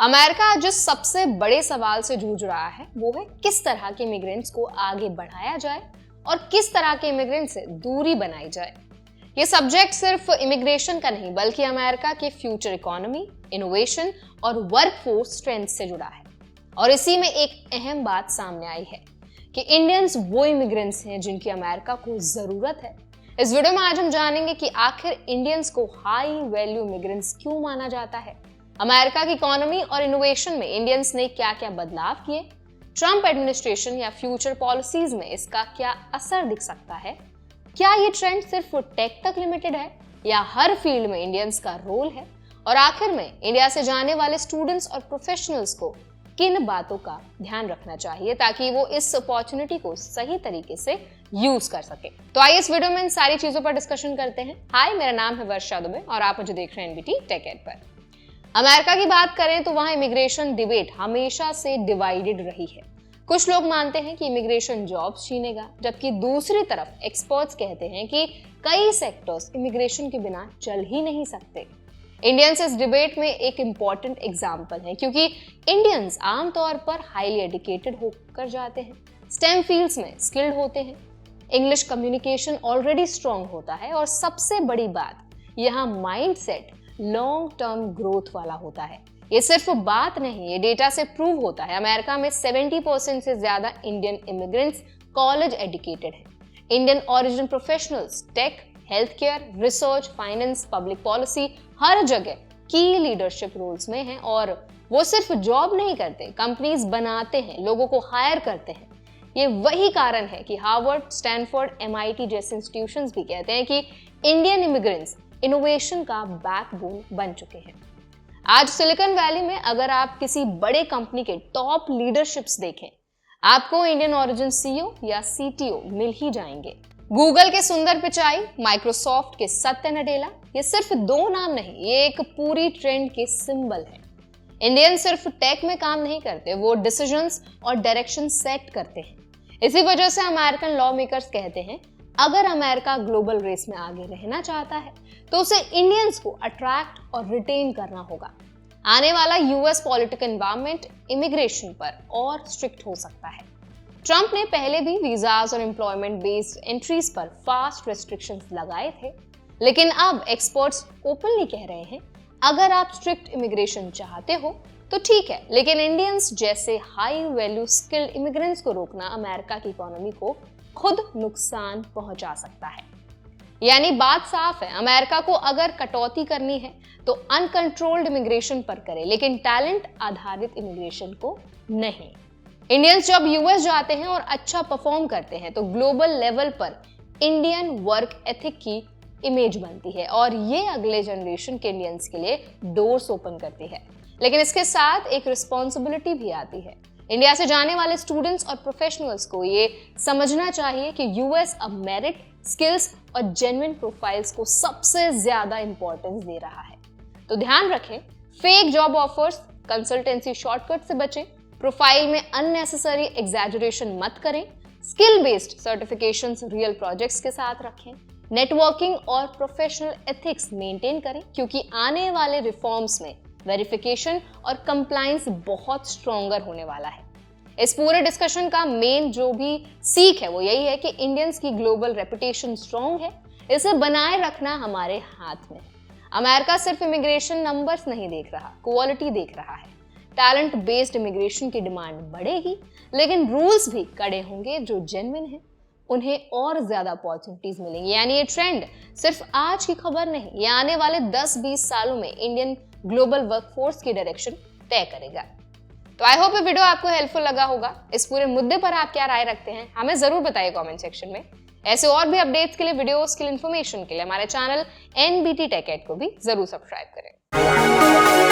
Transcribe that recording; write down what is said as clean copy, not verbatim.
America आज जिस सबसे बड़े सवाल से जूझ रहा है वो है किस तरह के इमिग्रेंट्स को आगे बढ़ाया जाए और किस तरह के इमिग्रेंट से दूरी बनाई जाए। ये सब्जेक्ट सिर्फ इमिग्रेशन का नहीं बल्कि अमेरिका के फ्यूचर इकोनॉमी, इनोवेशन और वर्कफोर्स स्ट्रेंथ से जुड़ा है। और इसी में एक अहम बात सामने आई है कि इंडियंस वो इमिग्रेंट्स हैं जिनकी अमेरिका को जरूरत है। इस वीडियो में आज हम जानेंगे कि आखिर इंडियंस को हाई वैल्यू इमिग्रेंट्स क्यों माना जाता है, अमेरिका की इकोनॉमी और इनोवेशन में इंडियंस ने क्या क्या बदलाव किए, ट्रंप एडमिनिस्ट्रेशन या फ्यूचर पॉलिसीज में इसका क्या असर दिख सकता है, क्या ये ट्रेंड सिर्फ टेक तक लिमिटेड है या हर फील्ड में इंडियंस का रोल है, और आखिर में इंडिया से जाने वाले स्टूडेंट्स और प्रोफेशनल्स को किन बातों का ध्यान रखना चाहिए ताकि वो इस अपॉर्चुनिटी को सही तरीके से यूज कर सके। तो आइए इस वीडियो में इन सारी चीजों पर डिस्कशन करते हैं। हाय, मेरा नाम है वर्षा दुबे और आप मुझे देख रहे हैं एनबीटी टेक एड पर। अमेरिका की बात करें तो वहां इमिग्रेशन डिबेट हमेशा से डिवाइडेड रही है। कुछ लोग मानते हैं कि इमिग्रेशन जॉब्स छीनेगा, जबकि दूसरी तरफ एक्सपर्ट्स कहते हैं कि कई सेक्टर्स इमिग्रेशन के बिना चल ही नहीं सकते। इंडियंस इस डिबेट में एक इम्पॉर्टेंट एग्जाम्पल है क्योंकि इंडियंस आमतौर पर हाईली एजुकेटेड होकर जाते हैं, स्टेम फील्ड्स में स्किल्ड होते हैं, इंग्लिश कम्युनिकेशन ऑलरेडी स्ट्रांग होता है और सबसे बड़ी बात यहाँ माइंडसेट लॉन्ग टर्म ग्रोथ वाला होता है। ये सिर्फ बात नहीं, ये डेटा से प्रूव होता है। अमेरिका में 70% से ज्यादा इंडियन इमिग्रेंट्स कॉलेज एजुकेटेड हैं। Indian origin professionals tech, health care, research, finance, public policy हर जगह की लीडरशिप रोल्स में हैं और वो सिर्फ जॉब नहीं करते, कंपनीज बनाते हैं, लोगों को हायर करते हैं। ये वही कारण है कि हार्वर्ड, स्टैनफोर्ड, MIT जैसे इंस्टीट्यूशंस भी कहते हैं कि इंडियन इमिग्रेंट्स इनोवेशन का बैकबोन बन चुके हैं। आज सिलिकॉन वैली में अगर आप किसी बड़े कंपनी के टॉप लीडरशिप्स देखें, आपको इंडियन ओरिजिन CEO या CTO मिल ही जाएंगे। गूगल के सुंदर पिचाई, माइक्रोसॉफ्ट के सत्य नडेला, ये सिर्फ दो नाम नहीं, ये एक पूरी ट्रेंड के सिंबल है। इंडियन सिर्फ टेक में काम नहीं करते, वो डिसीजंस और डायरेक्शन सेट करते हैं। इसी वजह से अमेरिकन लॉ मेकर्स कहते हैं अगर अमेरिका ग्लोबल रेस में आगे रहना चाहता है तो उसे इंडियंस को अट्रैक्ट और रिटेन करना होगा। आने वाला US पॉलिटिकल एनवायरनमेंट इमिग्रेशन पर और स्ट्रिक्ट हो सकता है। ट्रंप ने पहले भी वीजाज और एम्प्लॉयमेंट बेस्ड एंट्रीज पर फास्ट रेस्ट्रिक्शंस लगाए थे, लेकिन अब एक्सपर्ट्स ओपनली कह रहे हैं अगर आप स्ट्रिक्ट इमिग्रेशन चाहते हो तो ठीक है, लेकिन इंडियंस जैसे हाई वैल्यू स्किल्ड इमिग्रेंट्स को रोकना अमेरिका की इकोनॉमी को खुद नुकसान पहुंचा सकता है। यानी बात साफ है, अमेरिका को अगर कटौती करनी है तो अनकंट्रोल्ड इमिग्रेशन पर करे, लेकिन टैलेंट आधारित इमिग्रेशन को नहीं। इंडियंस जब US जाते हैं और अच्छा परफॉर्म करते हैं तो ग्लोबल लेवल पर इंडियन वर्क एथिक की इमेज बनती है और ये अगले जनरेशन के इंडियंस के लिए डोर्स ओपन करती है। लेकिन इसके साथ एक रिस्पॉन्सिबिलिटी भी आती है। इंडिया से जाने वाले स्टूडेंट्स और प्रोफेशनल्स को ये समझना चाहिए कि US अब मेरिट, स्किल्स और जेन्युइन प्रोफाइल्स को सबसे ज्यादा इंपॉर्टेंस दे रहा है। तो ध्यान रखें, fake job offers, consultancy shortcut से बचें, प्रोफाइल में अननेसेसरी एग्जैजरेशन मत करें, skill based certifications real projects के साथ रखें, नेटवर्किंग और प्रोफेशनल एथिक्स मेंटेन करें क्योंकि आने वाले रिफॉर्म्स में वेरिफिकेशन और कंप्लायंस बहुत स्ट्रॉन्गर होने वाला है। इस पूरे डिस्कशन का मेन जो भी सीख है वो यही है कि इंडियंस की ग्लोबल रेपुटेशन स्ट्रॉन्ग है, इसे बनाए रखना हमारे हाथ में है। अमेरिका सिर्फ इमिग्रेशन नंबर्स नहीं देख रहा, क्वालिटी देख रहा है। टैलेंट बेस्ड इमिग्रेशन की डिमांड बढ़ेगी, लेकिन रूल्स भी कड़े होंगे। जो जेन्युइन है उन्हें और ज्यादा अपॉर्चुनिटीज मिलेंगी। यानी ये ट्रेंड सिर्फ आज की खबर नहीं, ये आने वाले 10-20 सालों में इंडियन ग्लोबल वर्कफोर्स की डायरेक्शन तय करेगा। तो आई होप ये वीडियो आपको हेल्पफुल लगा होगा। इस पूरे मुद्दे पर आप क्या राय रखते हैं हमें जरूर बताइए कमेंट सेक्शन में। ऐसे और भी अपडेट्स के लिए, वीडियोस के लिए, इन्फॉर्मेशन के लिए हमारे चैनल NBT Tech Ed को भी जरूर सब्सक्राइब करें।